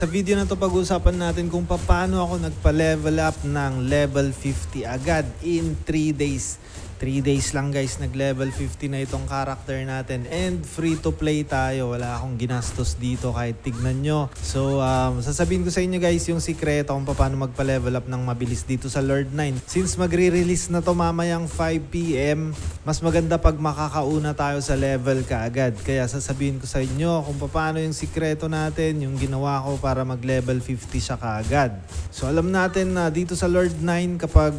Sa video na to pag-uusapan natin kung paano ako nagpa-level up ng level 50 agad in 3 days. 3 days lang guys, nag-level 50 na itong character natin and free to play tayo. Wala akong ginastos dito kahit tignan nyo. So sasabihin ko sa inyo guys yung sikreto kung paano magpa-level up ng mabilis dito sa Lord 9. Since magre-release na to mamayang 5 PM, mas maganda pag makakauna tayo sa level kaagad. Kaya sasabihin ko sa inyo kung paano yung sikreto natin, yung ginawa ko para mag-level 50 siya kaagad. So alam natin na dito sa Lord 9 kapag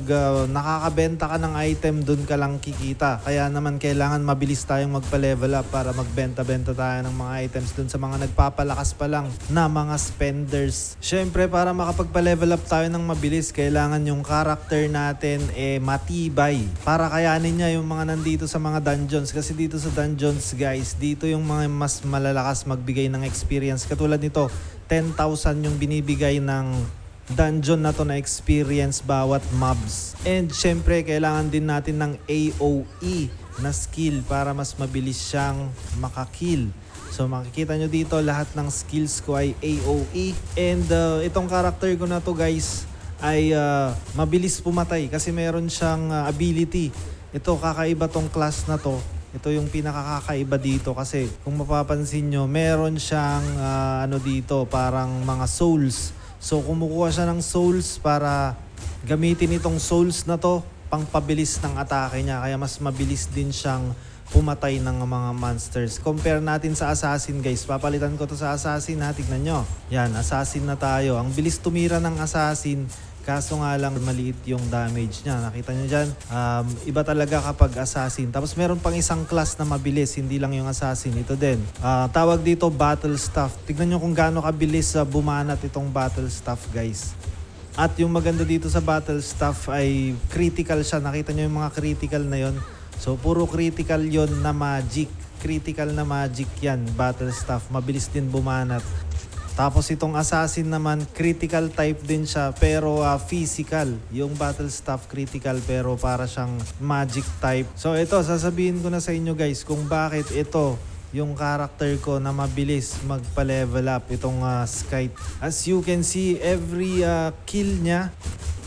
nakakabenta ka ng item, dun ka lang kikita. Kaya naman kailangan mabilis tayong magpa-level up para magbenta-benta tayo ng mga items dun sa mga nagpapalakas pa lang na mga spenders. Syempre para makapagpa-level up tayo ng mabilis, kailangan yung character natin matibay para kayanin niya yung mga nandito sa mga dungeons. Kasi dito sa dungeons guys, dito yung mga mas malalakas magbigay ng experience. Katulad nito, 10,000 yung binibigay ng dungeon na to na experience bawat mobs. And syempre kailangan din natin ng AOE na skill para mas mabilis siyang makakill. So makikita nyo dito lahat ng skills ko ay AOE. And itong character ko na to guys ay mabilis pumatay kasi meron siyang ability. Ito kakaiba tong class na to. Ito yung pinakakakaiba dito kasi kung mapapansin nyo meron siyang dito parang mga souls. So kumukuha siya ng souls para gamitin itong souls na to pangpabilis ng atake niya. Kaya mas mabilis din siyang pumatay ng mga monsters. Compare natin sa assassin guys. Papalitan ko to sa assassin ha. Tignan nyo. Yan, assassin na tayo. Ang bilis tumira ng assassin. Kaso nga lang maliit yung damage niya. Nakita nyo dyan? Iba talaga kapag assassin. Tapos meron pang isang class na mabilis. Hindi lang yung assassin. Ito din. Tawag dito battle staff. Tignan nyo kung gaano kabilis bumanat itong battle staff guys. At yung maganda dito sa battle staff ay critical siya. Nakita nyo yung mga critical na yon. So puro critical yon na magic. Critical na magic yan. Battle staff. Mabilis din bumanat. Tapos itong assassin naman, critical type din siya pero physical. Yung battle staff critical pero para siyang magic type. So ito, sasabihin ko na sa inyo guys kung bakit ito yung character ko na mabilis magpa-level up. Itong Skype. As you can see, every kill niya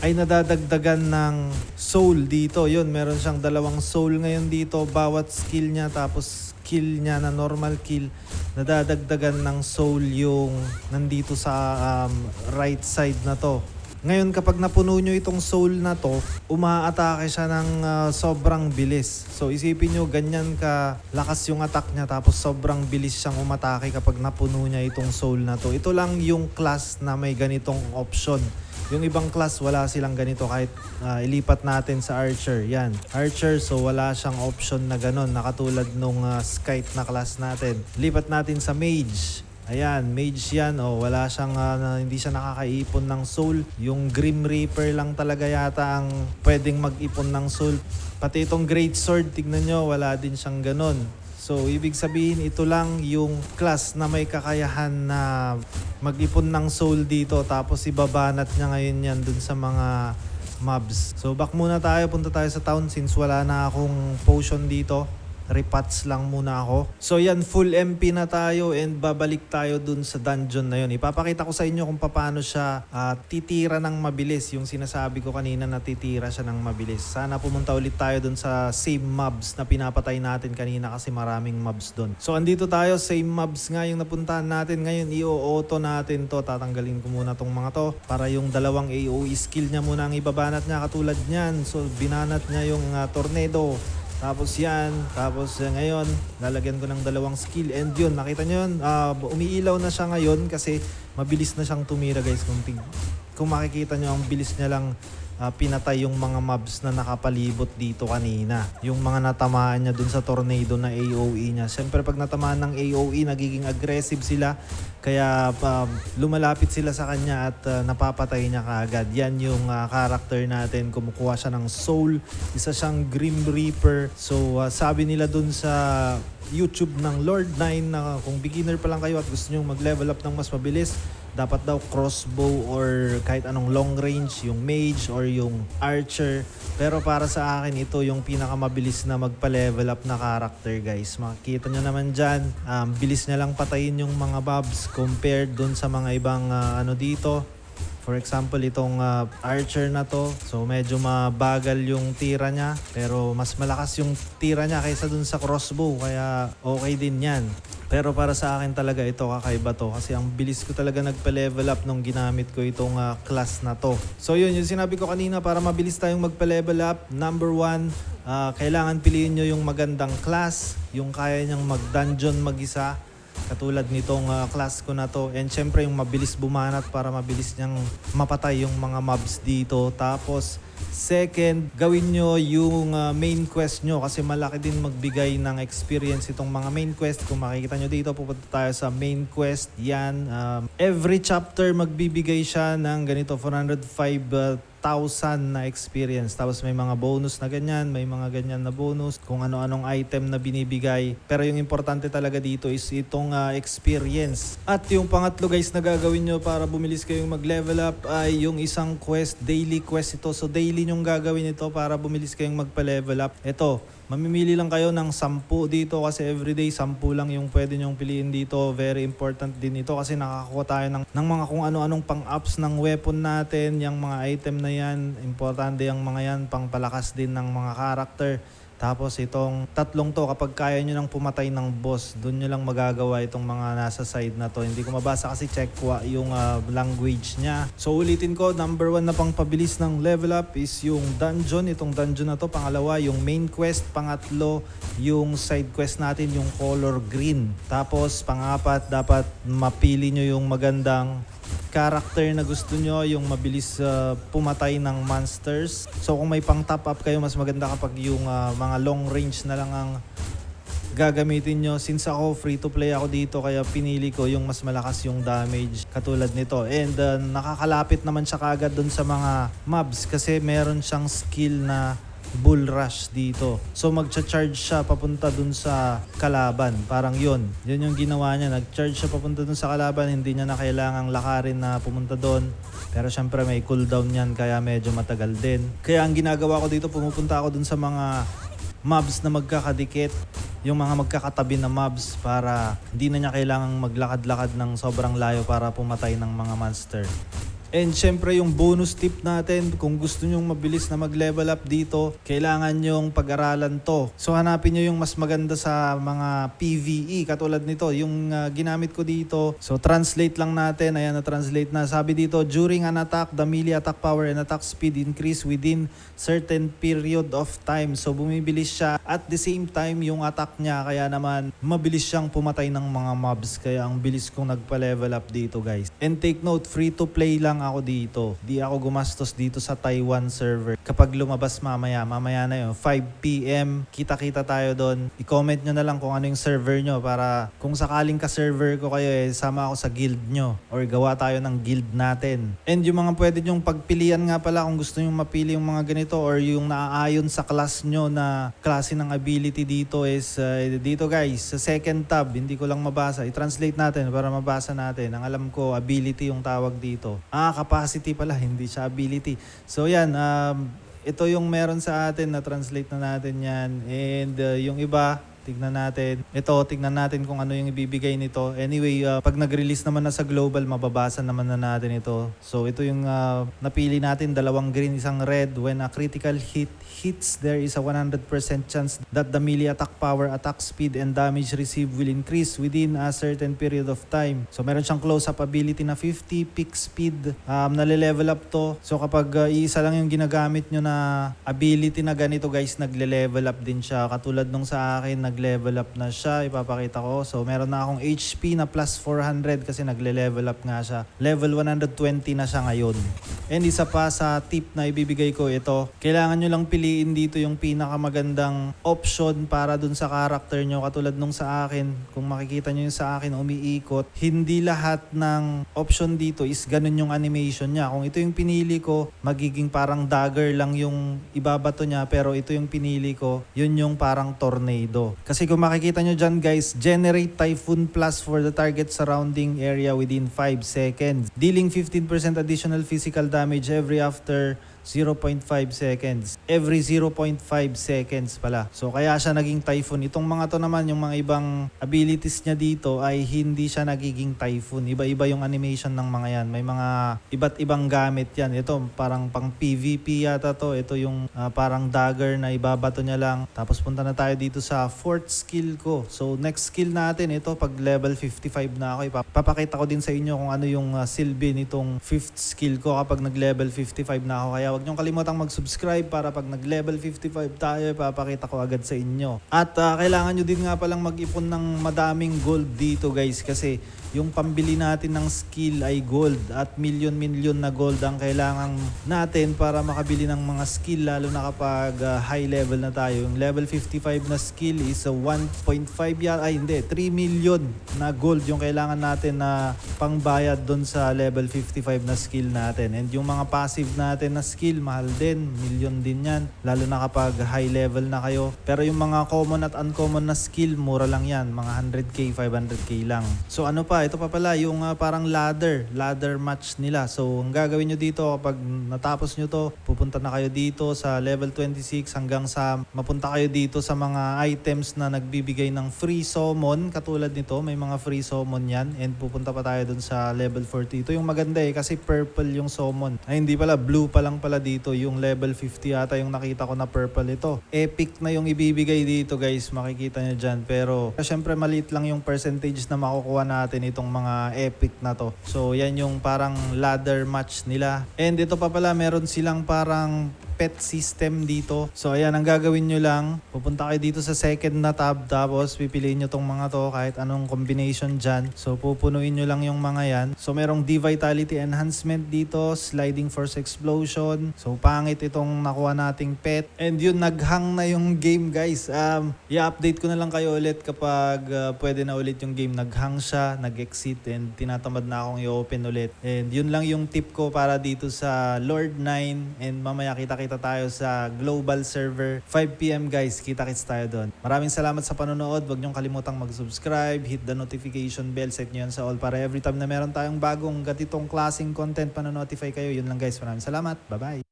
ay nadadagdagan ng soul dito. Yun, meron siyang 2 soul ngayon dito. Bawat skill niya tapos kill niya na normal kill, nadadagdagan ng soul yung nandito sa right side na to. Ngayon kapag napuno nyo itong soul na to, umaatake siya ng sobrang bilis. So isipin nyo ganyan ka lakas yung attack niya tapos sobrang bilis siyang umatake kapag napuno niya itong soul na to. Ito lang yung class na may ganitong option. Yung ibang class wala silang ganito kahit ilipat natin sa Archer. Yan, Archer, so wala siyang option na ganon na katulad nung Skype na class natin. Lipat natin sa Mage. Ayan, Mage yan. Wala siyang, hindi siya nakakaipon ng soul. Yung Grim Reaper lang talaga yata ang pwedeng mag-ipon ng soul. Pati itong Great Sword, tignan nyo, wala din siyang ganon. So, ibig sabihin, ito lang yung class na may kakayahan na mag-ipon ng soul dito. Tapos, ibabanat niya ngayon yan dun sa mga mobs. So, back muna tayo. Punta tayo sa town since wala na akong potion dito. Repats lang muna ako. So yan, full MP na tayo and babalik tayo dun sa dungeon na yun. Ipapakita ko sa inyo kung paano siya titira ng mabilis. Yung sinasabi ko kanina na titira siya ng mabilis. Sana pumunta ulit tayo dun sa same mobs na pinapatay natin kanina kasi maraming mobs dun. So andito tayo, same mobs nga yung napuntahan natin. Ngayon i-auto natin to. Tatanggalin ko muna tong mga to para yung 2 AOE skill niya muna ang ibabanat niya katulad niyan. So binanat niya yung tornado. Tapos yan, tapos ngayon lalagyan ko ng 2 skill and yun, nakita nyo yun, umiilaw na siya ngayon kasi mabilis na siyang tumira guys. Kung makikita nyo, ang bilis niya lang pinatay yung mga mobs na nakapalibot dito kanina. Yung mga natamaan niya dun sa tornado na AOE niya. Siyempre pag natamaan ng AOE, nagiging aggressive sila. Kaya lumalapit sila sa kanya at napapatay niya kaagad. Yan yung character natin. Kumukuha siya ng soul. Isa siyang Grim Reaper. So sabi nila dun sa YouTube ng Lord 9 na kung beginner pa lang kayo at gusto nyo mag-level up ng mas mabilis, dapat daw crossbow or kahit anong long range, yung mage or yung archer. Pero para sa akin, ito yung pinakamabilis na magpa-level up na character guys. Makikita nyo naman dyan, bilis niya lang patayin yung mga mobs compared dun sa mga ibang dito. For example, itong archer na to, so medyo mabagal yung tira niya, pero mas malakas yung tira niya kaysa dun sa crossbow, kaya okay din yan. Pero para sa akin talaga ito kakaiba to kasi ang bilis ko talaga nagpa-level up nung ginamit ko itong class na to. So yun, yung sinabi ko kanina, para mabilis tayong magpa-level up, number 1, kailangan piliin nyo yung magandang class, yung kaya niyang mag-dungeon mag-isa. Katulad nitong class ko na to. And syempre yung mabilis bumanat para mabilis niyang mapatay yung mga mobs dito. Tapos second, gawin nyo yung main quest nyo kasi malaki din magbigay ng experience itong mga main quest. Kung makikita nyo dito, pupunta tayo sa main quest. Yan, every chapter magbibigay siya ng ganito 405,000 na experience. Tapos may mga bonus na ganyan, may mga ganyan na bonus, kung ano-anong item na binibigay. Pero yung importante talaga dito is itong experience. At yung pangatlo guys na gagawin nyo para bumilis kayong mag-level up ay yung isang quest, daily quest ito. So daily nyong gagawin ito para bumilis kayong magpa-level up. Ito, mamimili lang kayo ng 10 dito kasi everyday 10 lang yung pwede nyong piliin dito. Very important din ito kasi nakakakuha tayo ng mga kung ano-anong pang-ups ng weapon natin. Yung mga item na yan, importante yung mga yan, pang palakas din ng mga character. Tapos itong tatlong to, kapag kaya nyo nang pumatay ng boss, doon nyo lang magagawa itong mga nasa side na to. Hindi ko mabasa kasi checkwa yung language niya. So ulitin ko, number 1 na pang pabilis ng level up is yung dungeon. Itong dungeon na to. Pangalawa, yung main quest. Pangatlo, yung side quest natin, yung color green. Tapos pangapat, dapat mapili nyo yung magandang character na gusto nyo, yung mabilis pumatay ng monsters. So kung may pang top up kayo, mas maganda kapag yung mga long range na lang ang gagamitin nyo. Since ako free to play ako dito, kaya pinili ko yung mas malakas yung damage katulad nito. And nakakalapit naman siya kaagad dun sa mga mobs kasi meron siyang skill na bull rush dito. So magcha-charge siya papunta dun sa kalaban. Parang yun yung ginawa niya. Nag-charge siya papunta dun sa kalaban. Hindi niya na kailangang lakarin na pumunta dun. Pero syempre may cooldown yan kaya medyo matagal din. Kaya ang ginagawa ko dito, pumupunta ako dun sa mga mobs na magkakadikit. Yung mga magkakatabi na mobs para hindi na niya kailangang maglakad-lakad ng sobrang layo para pumatay ng mga monster. And syempre yung bonus tip natin, kung gusto nyong mabilis na mag-level up dito, kailangan nyong pag-aralan to. So hanapin nyo yung mas maganda sa mga PvE. Katulad nito, yung ginamit ko dito. So translate lang natin. Ayan, na-translate na. Sabi dito, during an attack, the melee attack power and attack speed increase within certain period of time. So bumibilis siya. At the same time, yung attack niya, kaya naman mabilis siyang pumatay ng mga mobs. Kaya ang bilis kong nagpa-level up dito guys. And take note, free to play lang ako dito. Di ako gumastos dito sa Taiwan server. Kapag lumabas mamaya na yun, 5 PM, kita-kita tayo doon. I-comment nyo na lang kung ano yung server nyo para kung sakaling ka-server ko kayo sama ako sa guild nyo or gawa tayo ng guild natin. And yung mga pwede nyong pagpilian nga pala kung gusto nyong mapili yung mga ganito or yung naaayon sa class nyo na klase ng ability dito is dito guys, sa second tab, hindi ko lang mabasa. I-translate natin para mabasa natin. Ang alam ko, ability yung tawag dito. Capacity pala, hindi siya ability. So yan, ito yung meron sa atin, na translate na natin yan. And yung iba, tignan natin. Ito, tignan natin kung ano yung ibibigay nito. Anyway, pag nag-release naman na sa global, mababasa naman na natin ito. So ito yung napili natin, dalawang green, isang red. When a critical hit hits, there is a 100% chance that the melee attack power, attack speed, and damage received will increase within a certain period of time. So meron siyang close-up ability na 50, peak speed, nale-level up to. So kapag isa lang yung ginagamit nyo na ability na ganito guys, nagle-level up din siya. Katulad nung sa akin, nag-level up na siya, ipapakita ko. So meron na akong HP na plus 400 kasi nagle-level up nga siya. Level 120 na siya ngayon. And isa pa sa tip na ibibigay ko ito, kailangan nyo lang piliin dito yung pinakamagandang option para dun sa character nyo. Katulad nung sa akin, kung makikita nyo yung sa akin umiikot, hindi lahat ng option dito is ganun yung animation niya. Kung ito yung pinili ko, magiging parang dagger lang yung ibabato niya, pero ito yung pinili ko, yun yung parang tornado. Kasi kung makikita nyo dyan guys, generate Typhoon Plus for the target surrounding area within 5 seconds, dealing 15% additional physical damage every after 0.5 seconds. Every 0.5 seconds pala. So kaya siya naging typhoon. Itong mga to naman, yung mga ibang abilities niya dito ay hindi siya nagiging typhoon. Iba-iba yung animation ng mga yan. May mga iba't ibang gamit yan. Ito parang pang PVP yata to. Ito yung parang dagger na ibabato niya lang. Tapos punta na tayo dito sa fourth skill ko. So next skill natin ito pag level 55 na ako. Papakita ko din sa inyo kung ano yung silbi nitong fifth skill ko kapag nag level 55 na ako. Kaya huwag niyong kalimutang mag-subscribe para pag nag-level 55 tayo, papakita ko agad sa inyo. At kailangan nyo din nga palang mag-ipon ng madaming gold dito guys, kasi yung pambili natin ng skill ay gold at million na gold ang kailangan natin para makabili ng mga skill, lalo na kapag high level na tayo. Yung level 55 na skill is 1.5 3 million na gold yung kailangan natin na pangbayad doon sa level 55 na skill natin. And yung mga passive natin na skill, mahal din, million din yan, lalo na kapag high level na kayo. Pero yung mga common at uncommon na skill, mura lang yan, mga 100k, 500k lang. So ano pa, ito pa pala yung parang ladder match nila. So ang gagawin nyo dito kapag natapos nyo to, pupunta na kayo dito sa level 26 hanggang sa mapunta kayo dito sa mga items na nagbibigay ng free summon. Katulad nito, may mga free summon yan, and pupunta pa tayo dun sa level 40. Ito yung maganda kasi purple yung summon. Ay hindi pala, blue pa lang pala dito. Yung level 50 yata yung nakita ko na purple ito. Epic na yung ibibigay dito guys, makikita nyo dyan. Pero syempre maliit lang yung percentage na makukuha natin itong mga epic na to. So yan yung parang ladder match nila. And ito pa pala, meron silang parang pet system dito. So ayan, ang gagawin nyo lang, pupunta kayo dito sa second na tab, tapos pipiliin nyo tong mga to, kahit anong combination dyan. So pupunuin nyo lang yung mga yan. So merong D-Vitality Enhancement dito, Sliding Force Explosion. So pangit itong nakuha nating pet. And yun, naghang na yung game guys. I-update ko na lang kayo ulit kapag pwede na ulit yung game. Naghang siya, nag-exit, and tinatamad na akong i-open ulit. And yun lang yung tip ko para dito sa Lord 9, and mamaya kita tayo sa global server 5 PM guys. Kita-kits tayo doon. Maraming salamat sa panonood. Huwag niyong kalimutang mag-subscribe, hit the notification bell, set niyo yan sa all para every time na meron tayong bagong gatitong klaseng content, panonotify kayo. Yun lang guys. Maraming salamat. Bye-bye.